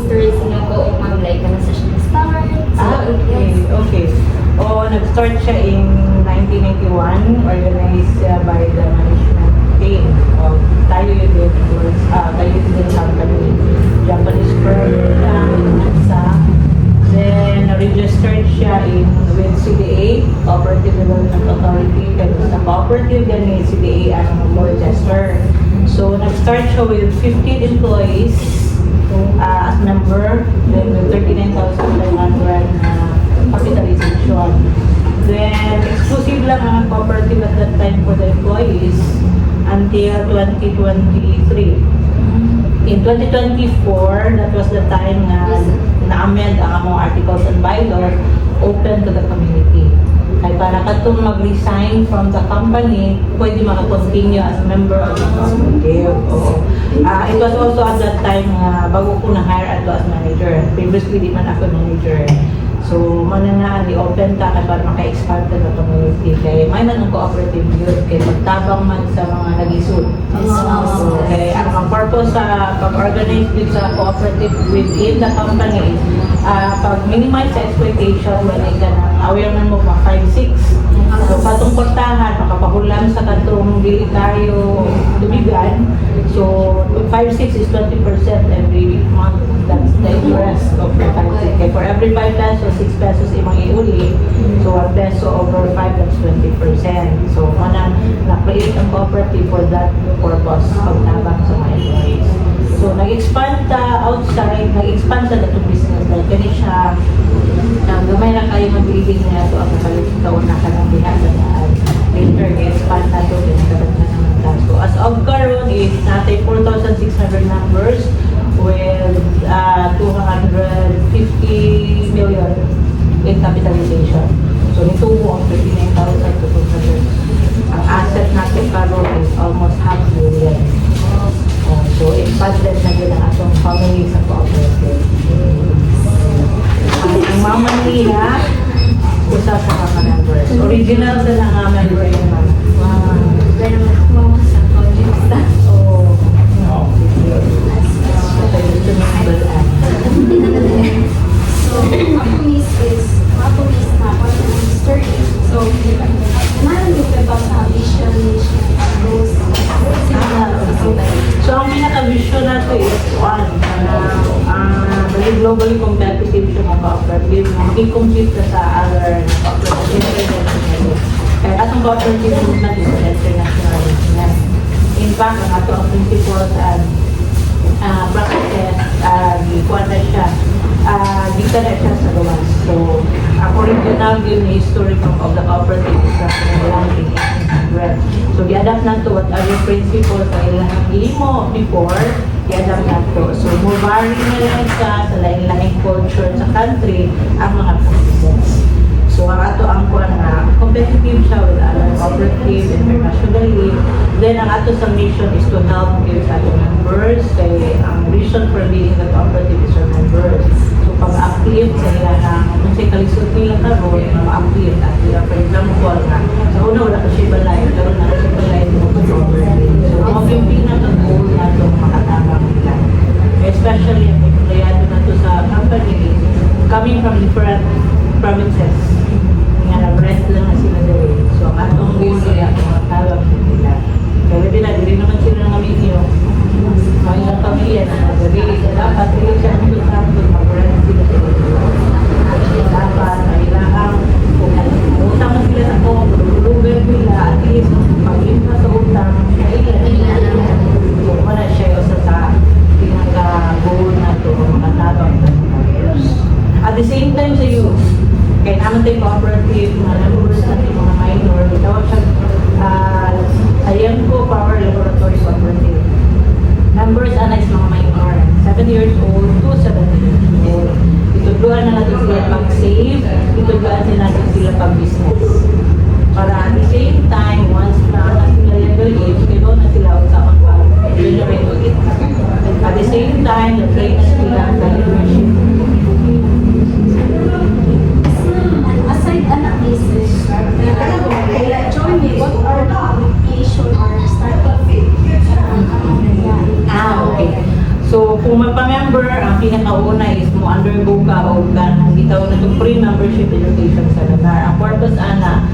history niyo po ma'am, like ano sa siya start? Okay. Nag-start siya in 1991, organized by the management team of Tayo Universe, Tayo Universe Company, Japanese firm sa. Then, registered siya with CDA, Cooperative Development Authority, kaya sa cooperative gani CDA ang Worcester. So, nag-start siya with 15 employees as member, then with 39,500 capitalization. Then, exclusive lang ang cooperative at that time for the employees until 2023. In 2024, that was the time na-amend ang among articles and bylaws open to the community. Ay para katong mag-resign from the company, pwede maka-continue as a member of the cooperative. It was also at that time bago ko na-hire ato as manager. Previously, di man ako manager. So, mananaan, i-open ta kaya para maka-expand ka sa community. Kaya may man ang cooperative yun, kaya magtabang man sa mga nag-isod. So, kaya ang purpose sa pag-organize din sa cooperative within the company, pag-minimize sa exploitation, when ka ng aware man mo pa 5-6. So, patong portahan, makapahulam sa katong dili tayo tubigan. So, 5-6 is 20% every month. That's the interest of the 5-6. Okay, for every 5 pesos, 6 pesos imang iuli. So, 1 peso over 5, that's 20%. So, na-create ang cooperative for that purpose, pagtabang sa mga employees. So, nag-expand outside, nag-expand sa itong business. Like, kani siya, gamay na kayo mag-living na ito ang kalit na ka ng bihasa na later, nag-expand na ito, pinagkaroon na naman ta. So, as of karon is natin 4,600 numbers with 250 million in capitalization. So, nito ang 39,000 to 200. Ang asset natin karon is almost $500 million. So, expanded na din ang atong family sa cooperative. Ang mama niya, usa sa mga members. Original sa mga member yung mama. Pero mo sa project Oh. So, gusto mo ang balaan. So, ako miss is, ako miss na ako yung history. So, naman yung about sa vision, mission, goals, So, ang pinaka-vision nato is one, very globally competitive siya mga cooperative, makikcompete ka sa other cooperative international. Kaya atong cooperative movement is international business. In fact, ang ato ang principles and practices, gikuan na siya, dito na siya sa luwas. So, ang original yun history of the cooperative is sa Malangking 1800. So, i-adapt na to whatever principles na ilang limo before, i-adapt na to. So, more varying na lang sa lain-laing culture sa country ang mga practices. So, ang ato ang competitive siya with other cooperative internationally. Then, ang ato sa mission is to help give sa ating members. Kaya ang reason for being the cooperative is our members. So, pag-uplift sa ila kung sa kalisod nila karoon, ma-uplift at ila, for example, sa una wala ka siya balay, pero na siya balay mo sa cooperative. So, mga pimpinan ang goal na itong makatabang nila. Especially, ang empleyado na ito sa company, coming from different provinces. Nga nag-rest lang na sila dali. So, ang atong goal nila, makatabang nila. Kaya dili naman sila ng aminyo. Mga ilang pamilya na nag-release sa dapat, release siya ng example, mag-rest sila sa dito. Dapat, kailangan, kung utang sila sa kong, lugar nila, at least, pag-impa sa utang, kailan. So, wala siya yung sa pinaka-goal na ito, makatabang na members. At the same time sa youth, kaya naman tayo cooperative, mga members natin, mga minor, tawag siya, Ayanco Power Laboratory Cooperative. Members ana is mga minor, 7 years old to 70 years old. Itudluan na natin sila pag-save, itudluan na natin sila pag-business. Para at the same time, once na sila legal age, kaya na sila sa pag-generate ulit. At the same time, na-train na sila ang leadership. aside anak business, join me, what are the application or starting fee? Okay. So, kung magpa-member, ang pinakauna is mo undergo ka o gitaw na itong pre-membership education seminar. Ang purpose ana,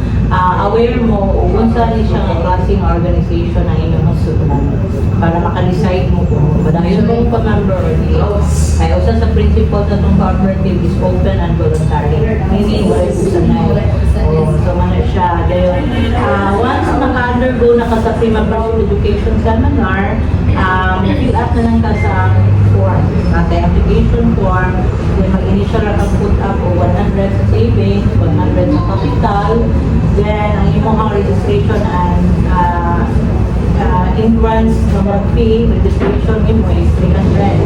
aware mo o kung saan siyang klaseng organization na inyong susunan para maka-decide mo kung madayon mo pa-member or di. Ay usa sa principle na itong cooperative is open and voluntary. Meaning, wala po sa so mana siya. Once maka-undergo na ka sa pre-membership education seminar, fill up na lang ka sa form. Natay application form, then mag-initial ka put up o 100 sa savings, 100 sa capital, then ang imong registration and entrance number fee, registration mo is 300.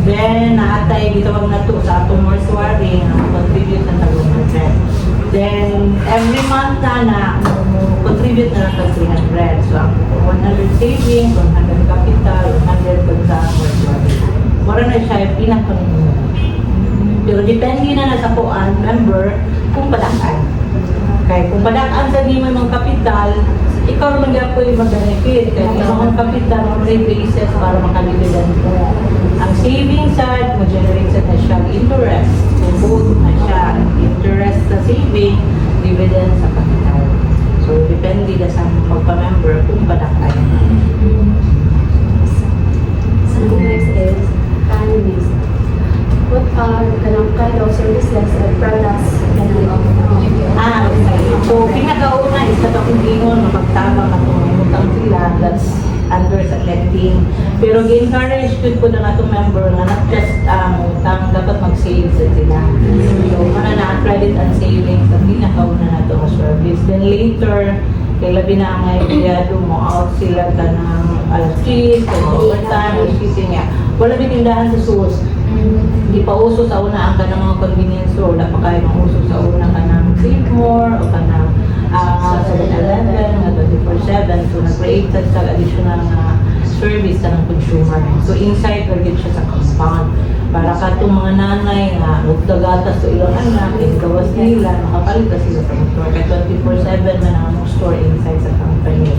Then naatay gitawag na to sa atong mortuary ang contribute na 200. Then every month na contribute na lang sa 300. So ang 100 savings, 100 capital, 100 pag sa mortuary. Mara na siya pinakaminimum. Pero depende na sa kuan member kung padakan. Kaya kung padakan sa di mo yung kapital, ikaw naman po yung mag-benefit. Kaya yung kapital, may basis para makadividend mo. Ang savings side, mag-generate na siya interest. So both na siya interest sa saving, dividend sa kapital. So depende na sa magpa-member kung padakan. So next is economies. What are kind of services or products can we offer? Okay. So, pinakauna is na itong ingon na magtabang at umutang sila, that's under sa lending. Pero gi-encourage ko na itong member na not just utang, dapat mag-save sa sila. So, mana na credit and savings, ang pinakauna na itong service. Then later, kay labi na ang idea, mo out sila ka ng alas 10, overtime, alas 15 nga. Wala bitindahan sa source. Hindi pa uso sa una ang ka ng mga convenience store, wala pa kayo mauso sa una ka ng Save More o ka ng 7-Eleven, 24/7. So, nag-create sa additional na service sa ng consumer. So, inside, target siya sa compound. Para ka itong mga nanay na magdagatas sa ilang anak, gawas nila, makapalitas sila sa motor. Kaya 24/7 na ang store inside sa company.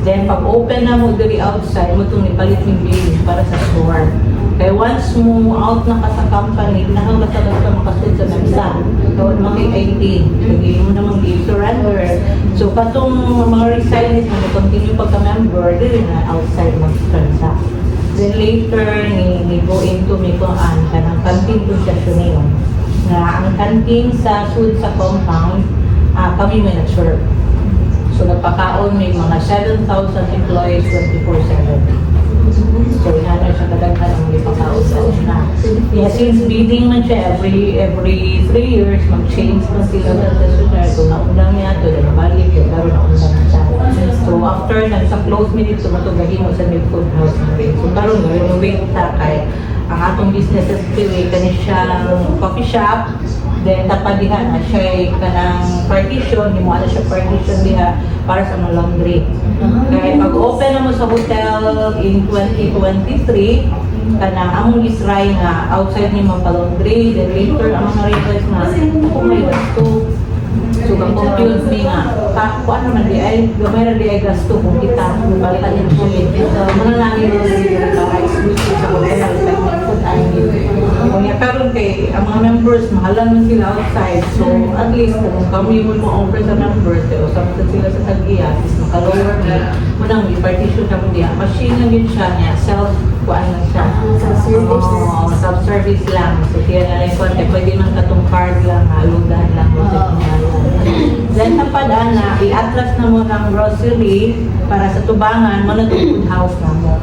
Then, pag open na mo diri outside, mo itong ipalit yung billing para sa store. Kaya once mo out na ka sa company, nakakasagot ka makasunod sa mensa. Tawad mo kay ID. Hindi mo namang surrender. So, katong mga resigners na continue pagka-member, dili na outside mag-transact. Then later, ni go into may kuhaan ka ng canteen concession ngayon. Na ang canteen sa food sa compound, kami may nag-serve. So, nagpakaon may mga 7,000 employees 24/7. So, hana siya kadaghan ang ipakaon sa una. Yeah, since bidding man siya every 3 years, mag-change man sila sa sessioner. So, naundang niya ito, dahil nabalik, pero naundang na siya. So, after sa close minute, sumatugahin mo sa new food house na rin. So, karoon nga, renovate ta kay ang atong business sa Spirit, kani siya coffee shop. Then, tapadihan na siya kanang partition, hindi mo siya partition diha para sa mga laundry. Kaya pag open na mo sa hotel in 2023, kanang among isray nga outside ni mga laundry, then later ang mga request na kung may gasto. So, kag-compute mi nga, kung ano man di ay, gamay na di ay gasto kung kita, balikan yung sulit. Muna namin yung para exclusive sa hotel, like food ID. Kaya karon kay ang mga members, mahalan man sila outside. So, at least kung kami mo offer sa members, usap sila sa tag-iya, at least maka-lower me, munang i-partition ka mo diya. Machine na din siya niya, kuan lang siya. Self-service lang. So, kaya na rin kuan, pwede man katong card lang, halugan lang, then tapad na, i-atlas na mo ng grocery para sa tubangan, mo na food house na mo.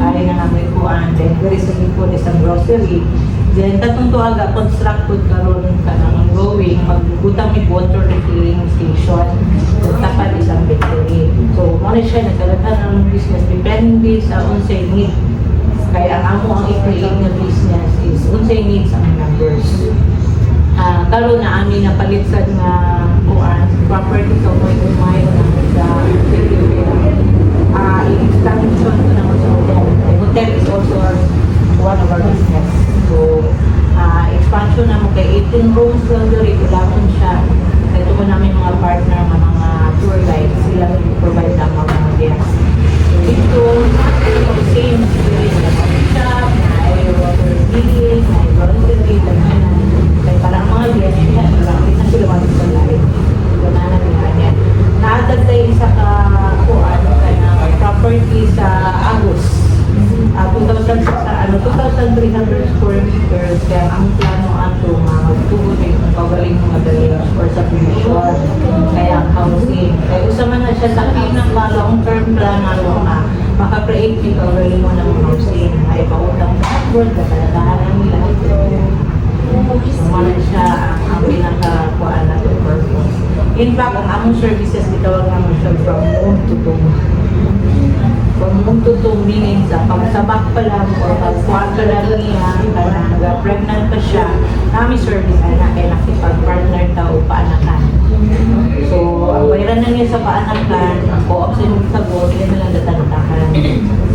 Ay na namin kuan, then there is a food isang grocery. Then katong tuaga, construct food karon ka ng ongoing, magbutang may water refilling station, then tapad isang bakery. So, mo na siya, nagkalatan ng business, depende sa unsay need. Kaya ang amo ang i-create na business is unsay needs ang members. Karon na amin na palitsan nga kuan property sa mga umay na sa expansion ko naman sa hotel. Hotel is also one of our business. So, expansion na mo kay 18 rooms lang diri, kailangan siya. Ito po namin mga partner, mga tour guides, sila provide ng mga guests. Ito, same, shop, water heating, may laundry, ganyan. Kaya parang mga guests, parang isang kilometers sa lahat. Wala na ganyan. Naatag tayo sa kuan kaya property sa Agus. 2,300 square meters. Kaya ang plano ato magtugon ay pagaling mga dalawa or subdivision. Kaya housing. Kaya usama na siya sa pinaka-long-term plan ano na maka-create ni pagaling mo ng housing. Ay pautang sa board, katalagahan nila ito. Sumala siya ang pinaka-kuan na to purpose. In fact, ang among services gitawag naman siya from home to home. From home to home meaning sa pagsabak pa lang or pagkuhan ka lang niya, nag-pregnant pa siya, kami service na kaya nakipag-partner tao paanakan. So, ang bayaran na niya sa paanakan, ang co-op sa yung sagot, yun na lang datanatahan.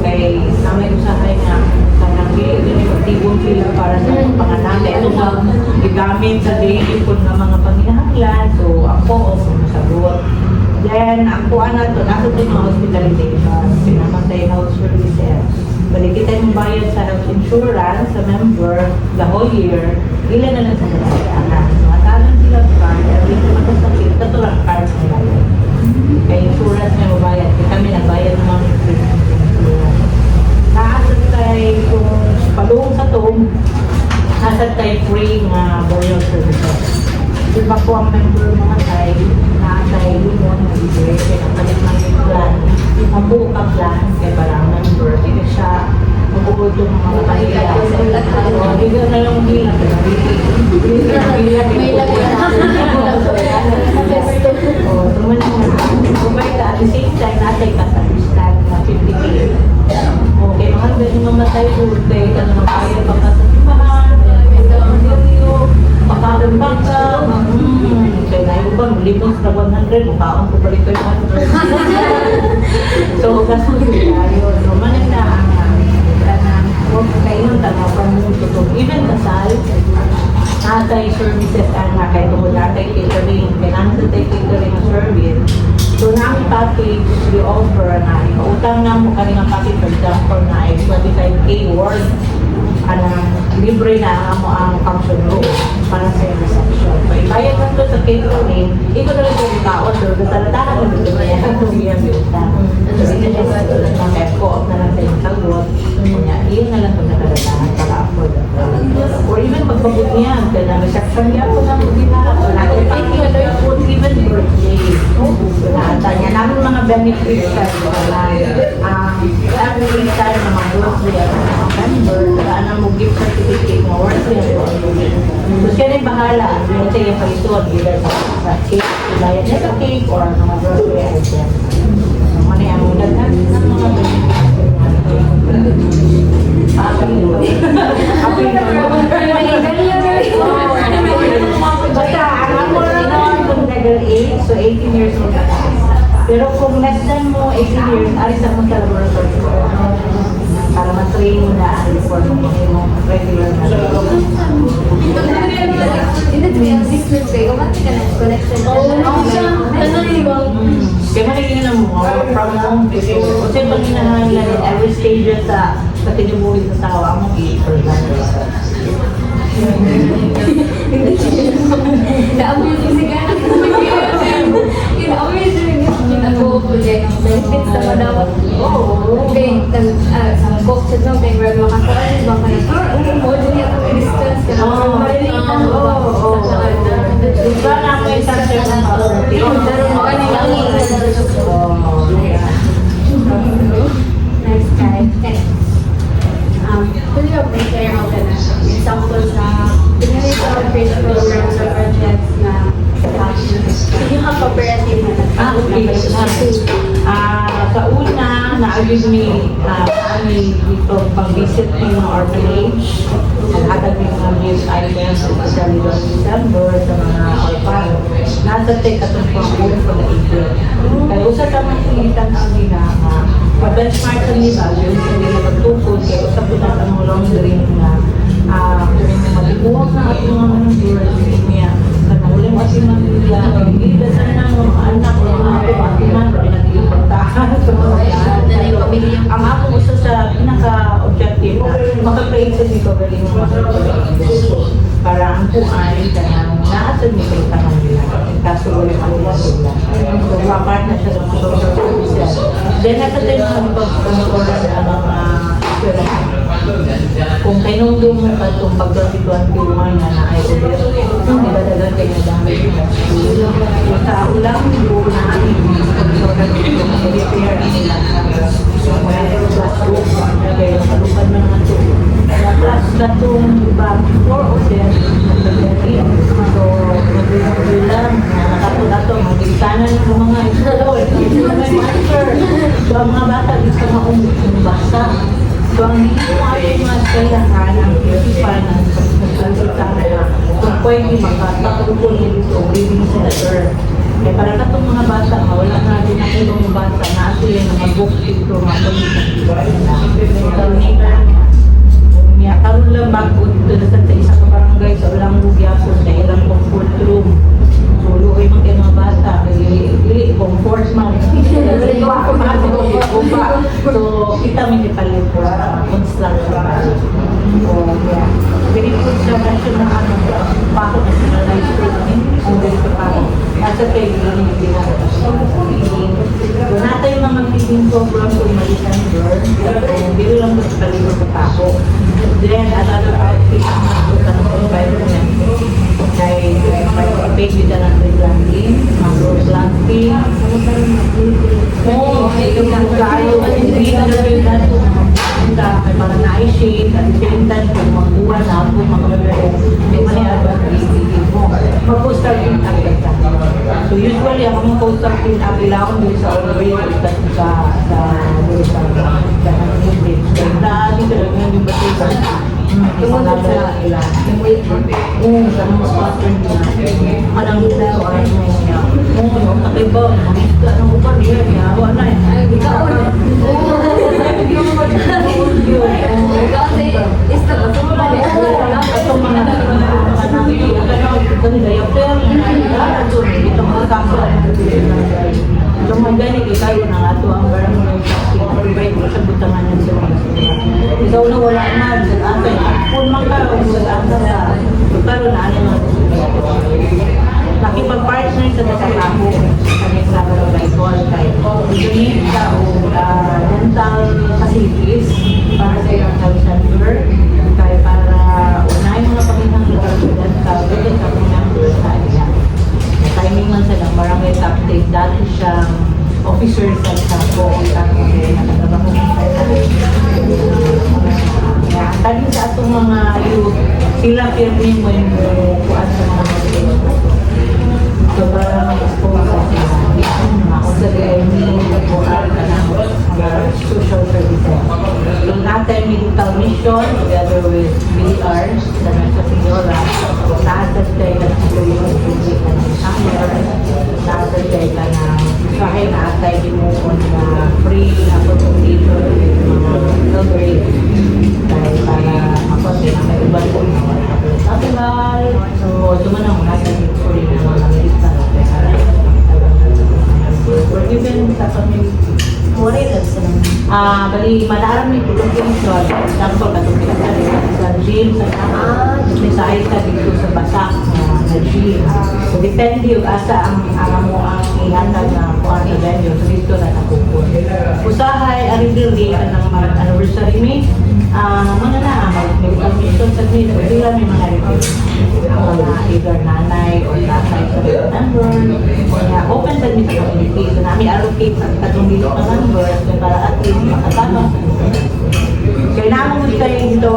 Kaya namin usahay na kanang tibong feel para sa panganak. Ito nga, gigamit sa daily po ng mga panghinahanglan. So, ang co-op, sagot. Then, ang kuha na ito, nasa ito yung hospitalization, pinamatay health services. Balik kita yung bayad sa health insurance sa member the whole year, ilan na lang sa kailangan. So, matalan sila card, every time magkasakit, ito lang card na bayad. Kaya insurance na mabayad, kami nagbayad ng mga insurance. Naasad tayo kung palung sa tom, nasad tayo free nga burial services. Diba po ang member mga tayo, nakatay limon, nag-ibig, kaya kapalit ng yung plan. Ang buo ka plan, kaya parang member, hindi siya mabuo itong mga kanila. Bigyan na lang bilang, at the same time, natay ka sa stand na 50K. Okay, mga ganyan mamatay, urte, ka na kaya pagkasasipahan, makakalimbang ka, kaya na yung bang, libong sa 100, mukhaon ko balik ko yung 100. So, gasto sila yun. So, mananda ang huwag kayo tanga from home to home. Even kasal, natay services na kaya tungkol natay catering, kailangan sa catering na service. So, na ang package, we offer na, utang na mo kanina package, for example, na ay 25K worth libre na mo ang function room para sa reception. So, ibayad lang to sa catering, ito na lang yung tao, so, talaga mo dito na yan, kung yan yung tao. So, sinadjust na kaya co-op na lang sa yung sagot, yun na lang kung nakalalahan para afford. Or even pagpabot niya, kaya na reception niya, kung naman din na, food, even birthday. Tanya namin mga benefits sa every time na mga birthday at mga member, na mo gift certificate mo worth it. So siya na yung bahala, yung siya yung palisod, either sa cake, ibayad niya sa cake, or mga birthday item. Ano yung ulat na ng mga basta, ang ako rin kung legal age, so 18 years old ka. Pero kung less than mo, 18 years, alis ako sa laboratory para ma-train mo na ang report mo yung regular na kaya malagyan na mo from home to home. Kasi pag hinahanglan in every stage sa tinubuhin sa tawa mo, i-perform. Naamoy yung sigara. Naamoy yung nag-o-project ang benefits na madawat. Oo. Okay, cook sa drum, kaya wala makakaroon, baka na, mo, dun yung distance ka na. Oo. Diba na ako yung subject ng poverty? Nice guy. Could you share how ka na examples na pinili sa fish programs or projects na yung mga cooperative na Okay. Sa una, na-agad ni kami dito pag-visit ng mga orphanage. Nag-atag ng mga news items, especially doon December sa mga orphan. Nasa take at ang pang-uwi ko na April. Kaya usap naman silitan ang nila pa-benchmark sa nila, yun sa nila magtukod. Kaya usap ko na ang mga laundering na kung malikuwag na ating mga managers, niya kanaulim at yung mga nila, hindi na ng mga anak o mga ako at yung mga pinag-iipagtahan sa mga ang ako gusto sa pinaka-objective na makapag-create sa dito para ang kuan kanang naasad mo sa tangan nila. Kaso wala kanila sila. So, part na siya sa mga social services. Then, at the time na pag-controlan ang mga eskwela. Kung kinungdo mo ka itong pag-21 na na-IOD, niladagan kayo na dami. Yung tao lang, yung namin, pag-controlan dito, mag-repair nila. Classroom, kaya nakalupan na nga ito. Class na itong iba, 4 o 10, so, mag-repair lang, nakapot-ato, mag-isanan ng mga school, may master. So, ang mga bata, gusto nga basa. So, ang hindi mo ating mga kailangan ang principal ng pagkakalita na kung pwede magkatakupon nito o living center. Kaya para ka itong mga bata, wala na rin ang ibang bata na ato yan na mag-book dito, karoon lang mag-book dito sa isa ka barangay sa ulang bugyapon na ilang comfort room. So, luoy mga kayo mga bata, ili comfort man. So, kita may ipalit po construction. So, yeah. Very good sa mention ng ano, pako na sinalize ko ang ganito pako. Nasa kayo yung ginagawa. So, natin yung mga feeding program kung December, hindi lang po sa palibot sa pako. Then, another outfit ang mga environment. Kaya, may kita ng planting, mangrove planting. Yung tayo, hindi na rin natin kay para na-shade at sintan kung magbuwan na po may maniaban mo. Mag-co-starting agad ka. So usually, ako mga co-starting agad ako dito sa always sa dito lang yung batid. Tumunod sa ilan. Oo, sa mga sponsor nila. Anong daw ay niya. Oo, yung kakiba, anong upan niya, yawa na eh. Ay, ikaw na. Ikaw na ista ba? Sumula niya. Itong mga itong mga kaso itong mga ganit ikaw na nga ito ang barangay provide mo sa butangan ng sila ikaw na wala na atay kung magkaroon mo sa pero na ano nakipag-partner sa Dasalaho kami sa barangay Paul kay donate sa dental facilities para sa iyong health center kaya para unahin mga pangitang lugar sa dental doon sa pinang sa ila timing man sa lang barangay top state dati siyang officer sa Sapo tali sa atong mga youth sila pirmi mo yung kuan sa mga so parang expose sa sila ako sa DME kuan ka na social services so natin medical mission together with BR sa Nuestra Señora naasas tayo na tulong public na summer naasas tayo na sahay na atay dimukon na free na consultation with mga elderly dahil para makonsin ang may iba po na wala natural so tumanang natin yung free na mga lista or even sa family bali madaram ni tulong pinson example katong pinagdali sa gym sa may sahay ka dito sa basak na gym so depende yung asa ang mo ang ihatag na kuha sa venue so dito na nakupon usahay arigili ng anniversary me mga na may mission sa dito sila may mga review mga either nanay o tatay sa number open sa dito sa community so namin allocate sa katong dito ng number para at least makatama kaya naman mo tayo dito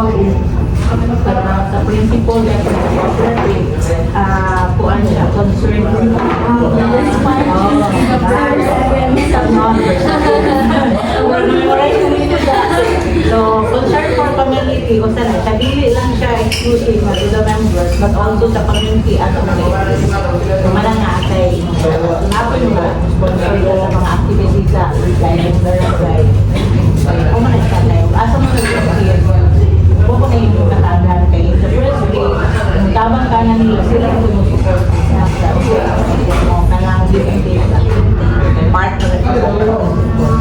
sa principal level sa cooperative kuan siya concern so concern for community o sa dili lang siya exclusive to the members but also sa community at community so malang nga atay ako yung sponsor sa mga activities sa like barangay o man siya tayo asa mo nag-sponsor po na yung katagan kayo sa first day tabang kanan nila sila yung sumusupport sa kanang different days part na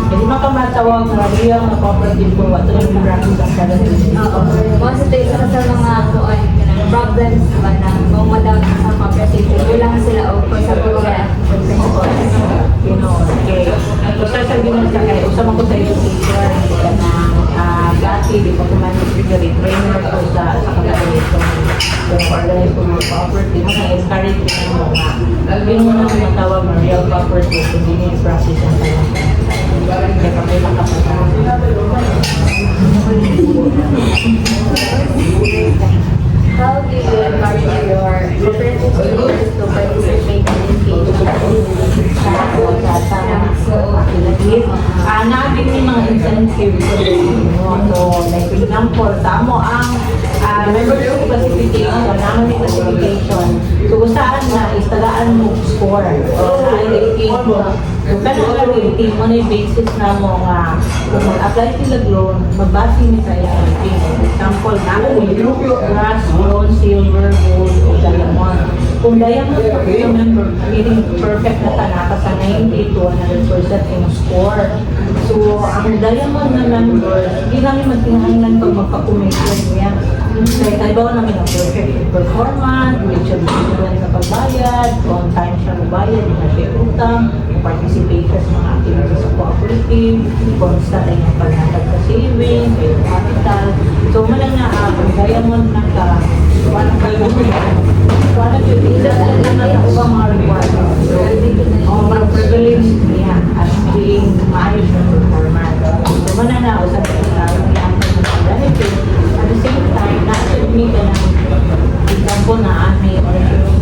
hindi makamatawag na riyang na cooperative po wato yung programs ang kada once tayo sa mga kuan organize ko mga property, na-encourage ko ng mga yung muna matawag na real property, hindi niya i-process ang talaga. Kaya kapila ka pa How do you encourage your different students to participate in engagement? Namin may mga incentives ko rin. So, like for example, tamo ang membership classification, naman may classification. So, saan na istalaan mo score? O saan rating mo? So, kano nga rating mo na yung basis na mo nga kung mag-apply sila loan, magbase mo sa iyong rating. For example, naman may brass, bronze, silver, gold, o diamond. Kung diamond pa sa member, meaning perfect na tanaka sa 90 to 100% yung score. So, ang diamond na member, hindi namin magtinahanglan pag magpa-commission niya. Kaya kaibaw namin ang perfect performance, hindi siya bisimulan sa pagbayad, on time siya magbayad, hindi na siya utang, participate siya sa mga activities sa cooperative, constant ay yung paghatag sa savings, sa yung capital. So, malang na ang diamond na ka, paano kayo paano yun, isa na sa ubang mga requirements. So, mga privilege niya at being maayos na performance. So, malang na, usap ko sa benefit. At the same time, na-submit ka ng example na may original.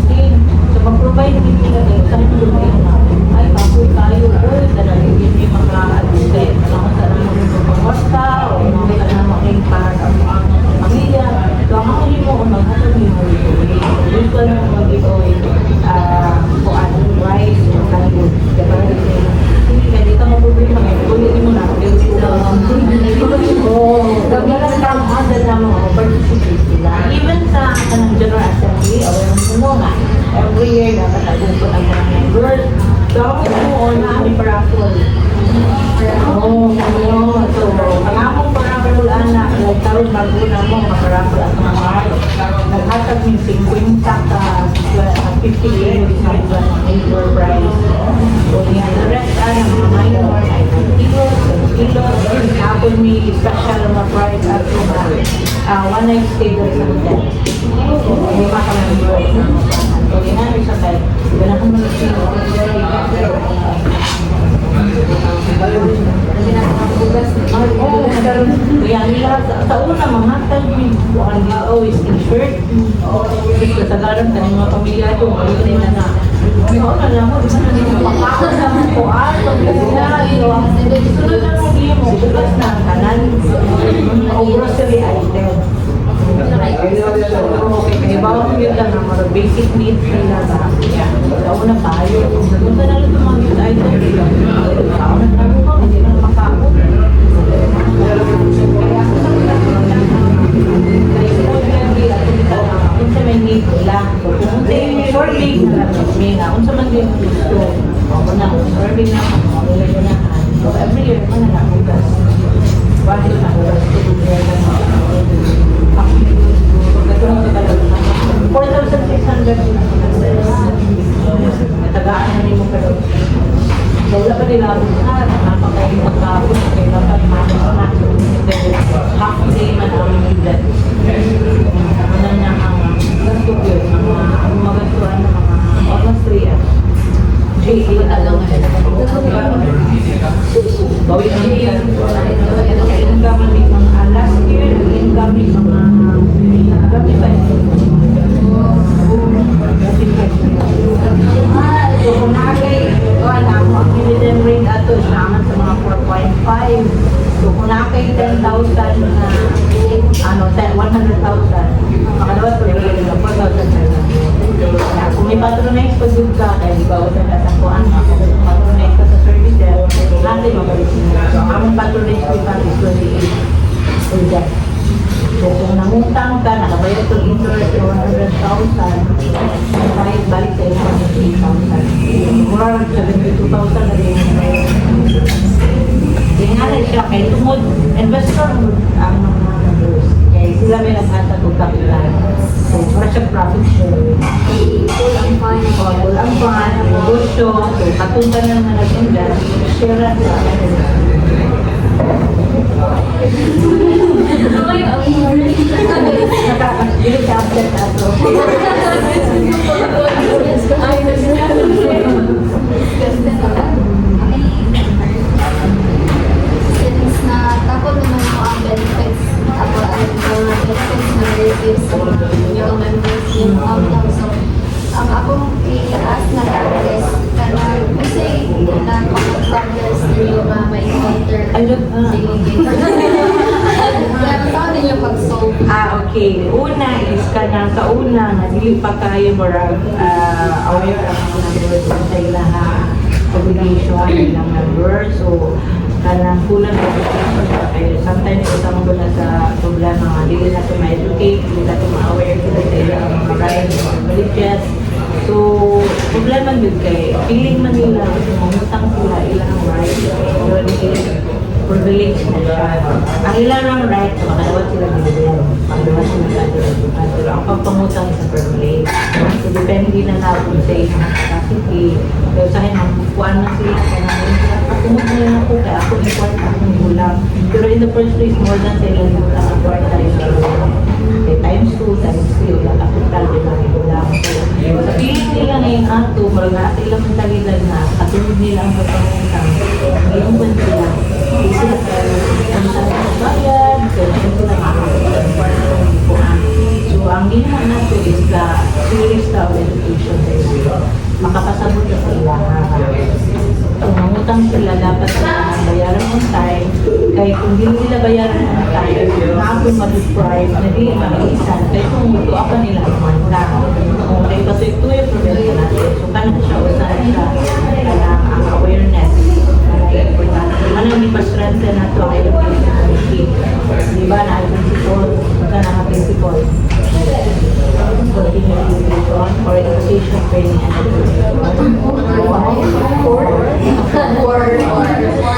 So, mag-provide din nila din sa mga lumayan na ay, papoy tayo, talagang yun yung mga advocate. Alam sa naman yung pagpaposta o mga naman para sa mga pamilya. So, ang mga mo kung maghatag mo yung yung ko lang mag-itoy kung anong rice o kayo. Diba? Hindi ka dito mapublima ngayon. Kulitin mo na. Gagawin lang ang na mga participate sila. Even sa kanang General Assembly, aware mo nga, every year dapat nagupot ang mga members. So, ako na kami paraffol. So, ang akong paraffol, anak, nagkaroon bago na mo, mga paraffol at mga mahal. Naghatag ng 50 ka 50 years sa major prize. So, yan, the rest, mga minor, ay 10 kilos, 7 kilos. Ako may special na prize at one night stay doon sa hotel. So, may maka-member. So, yan namin sa kay. Ganun ko kaya nila sa una mga tagwin ang they always in-shirt kasi sa galang ka ng mga pamilya ito ayun na na na lang mo isa na nila makakot na mo po pag sila sunod na mo bili mo bukas na ang kanan o grocery item kaya bawang yun lang ang mga basic needs nila ba sa una tayo kung na lang ito mga yun item tao na tayo ko hindi na makakot unsa may need nila. Kung serving na lang, unsa man din gusto. Ako na, serving na ako, nila na. So every year, ano na hugas. Bakit na hugas? Natagaan na rin mo pero wala pa nila napakain magkapon kaya dapat manis na half day man ang bilat ano na ang nagtugyo ang magatuan ng mga almost 3 at JA alang bawin ang yan ang gamit mga last year ang gamit mga gamit ba so kung nakakay alam mo ang dividend rate ato naman sa mga 4.5 so kung nakakay 10,000 na 100,000 makalawas ko yung 4,000 kung may patronize pa good ka kaya di ba usan na takuan kung patronize ka sa services natin mabalik nila so ang patronage ko is 28 so that so kung nangutang ka, nakabayad itong interest ng 100,000, kahit balik sa iyo 108,000. Mura 72,000 na rin. Kaya nga rin siya, kaya tumod, investor ang mga members. Kaya sila may naghatag ng kapital. So, mura siya profit share. Full ang fun. Full ang fun, negosyo, katuntan ng mga nag-invest, share na sa Okay, Nakakabilis ka after tato. Since natapon naman mo ang benefits, ako ang mga benefits na receive sa yung members yung outcome. So, ang akong i-ask na lang is, kasi na problems din yung ma-encounter. I don't know. Kaya saan din yung pag-solve? Okay. Una is kanang sa una nga dili pa kayo murag aware ang mga members sa ilang obligation ilang members. So kanang kulang na education kayo. Sometimes isang mo na sa problema nga dili na to ma-educate, dili na to ma-aware sila sa ilang mga rights or privileges. So problema yun kay feeling man nila mamutang sila ilang rights or privilege na siya. Ang ilang right, makadawat sila bilhin. Makadawat sila bilhin. Pero ang pagpangutang sa privilege. So, depende na natin sa inyong capacity. Pero sa akin, magpupuan na sila. Patumot na lang ako, kaya ako important akong gulang. Pero in the first place, more than sila yung important yung times 2, times 3, wala kapital, din lang gulang. So, sa feeling nila ngayon ato, marang ilang mentalidad na katulad nila ang pagpangutang. Ngayon ba sila? Hindi sila ang bayad, kaya sila makakapagpuan. So, ang ginawa nato is the series of education sa ilo. Makapasabot na sa ilaha. Kung mangutang sila, dapat bayaran on time. Kaya kung hindi nila bayaran on time, naapon ma-deprive, na di mag-iisan. Kaya kung ito ako nila ang mangutang. Kung kayo kasi ito yung problema natin. So, kanan siya, usahan siya, ang awareness. Ano yung ipa-strengthen na ito ang education committee? Di ba na ang principal, magka na ang principal? Continuing education or education training and education.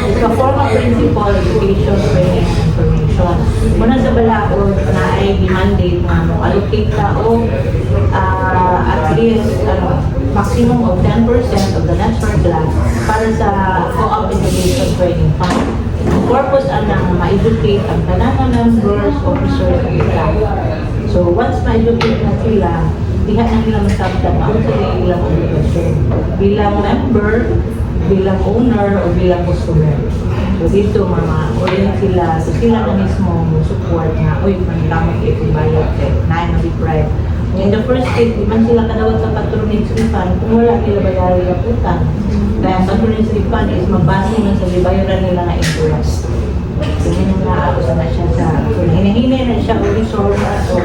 It's a form of principal education training and information. Muna sa balaod na ay mandate na mo allocate ka o at least maximum of 10% of the net surplus para sa co-op education training fund. Ang purpose ang ma-educate ang kanang members, officers, and staff. So once ma-educate na sila, diha na nila masabtan ang sila ilang obligasyon. Bilang member, bilang owner, o bilang customer. So dito orient sila, so sila na mismo support na, uy, manilamot kayo kung bayad kayo, na ma-deprive. In the first stage, di man sila kadawat sa patronage refund kung wala nila bayaran na utang. Kaya patronage refund is mabase man sa bayaran nila na interest. So yun na ako na siya sa, so hinahinay na siya o resource so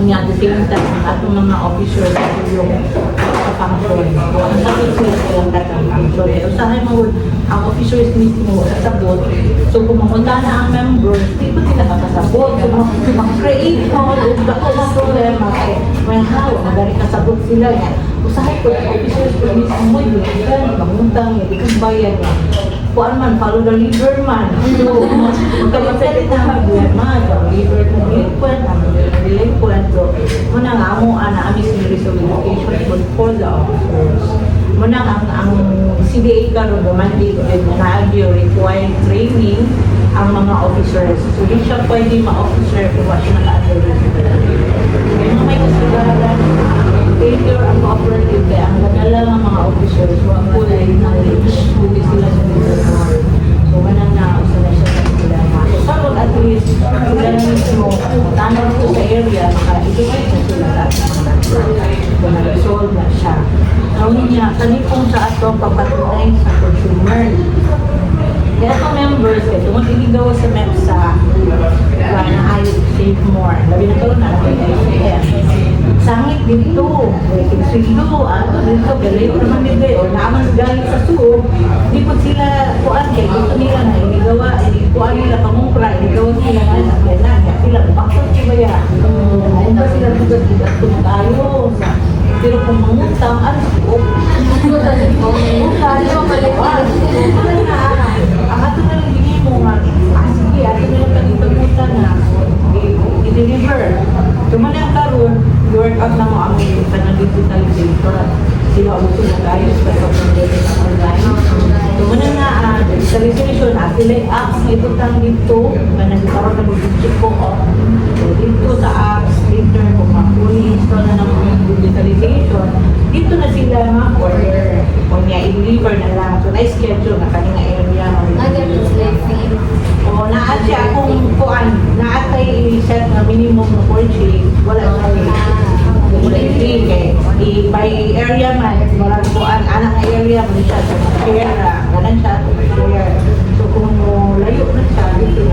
nga the same time ang atong mga officers yung sa function. Ang sabot sila silang katang function. Pero sa akin ang officers mismo kasabot. So kung mamunta na ang members, di ba sila kakasabot? So mag-create mo, bako sa problema. Well, how? Magari kasabot sila yan. Usahay ko ang officers ko mismo yun. Mamuntang, hindi kong bayan na. Kuan man, follow the leader man. So, magkamasalit na problema. Leader na delinquent, delinquent. So, muna nga mo, ami series of education for the officers. Muna ang CDA karon the mandate na required training ang mga officers. So, di siya pwede ma-officer kung wala siya naka-undergo sa talaga. Kaya may kasagaran failure ang cooperative kaya ang nadala ng mga officers wag po na knowledge hindi sila sa before. So manang nausa na siya sa problema. So sabot at least sila na mismo tanong ko sa area maka-educate na sila sa so na-resolve na siya. Nawin niya, kanipong sa ato papatunay sa consumer. Kaya itong members, kaya itong iligaw sa MEPSA na ayaw save more. Labi na ito na ICM. Sangit dito, sweldo, dito, galayo naman nila, o naaman galing sa suo, hindi po sila kuan kay gusto nila na iligawa, kuan nila pamupra, iligawa sila na sa kaya kaya sila, bakit sila yan? Ayun ba sila tugat tayo sa pero kung mangutang, ano po? Tayo, maliwan. Ang ato na lang hindi mo nga, sige, ato na lang pag-ipagutang na, i-deliver. Tumanang karon, workout na mo ang panag-digitalizator. Sila uso na guys, pero kung dito sa online. Tumanang na, digitalization na sila apps nga ibutang dito nga nagkaroon na mag-check ko so dito sa apps later kung ma-fully install na ng digitalization dito na sila ma-order kung niya i-deliver na lang so na-schedule na kanina area Nagano sila yung fee. o naat siya kung kuan naat kay i-set na minimum na purchase wala kay by area man walang kuan anak nga area man siya sa share ganan siya share so kung layo na siya dito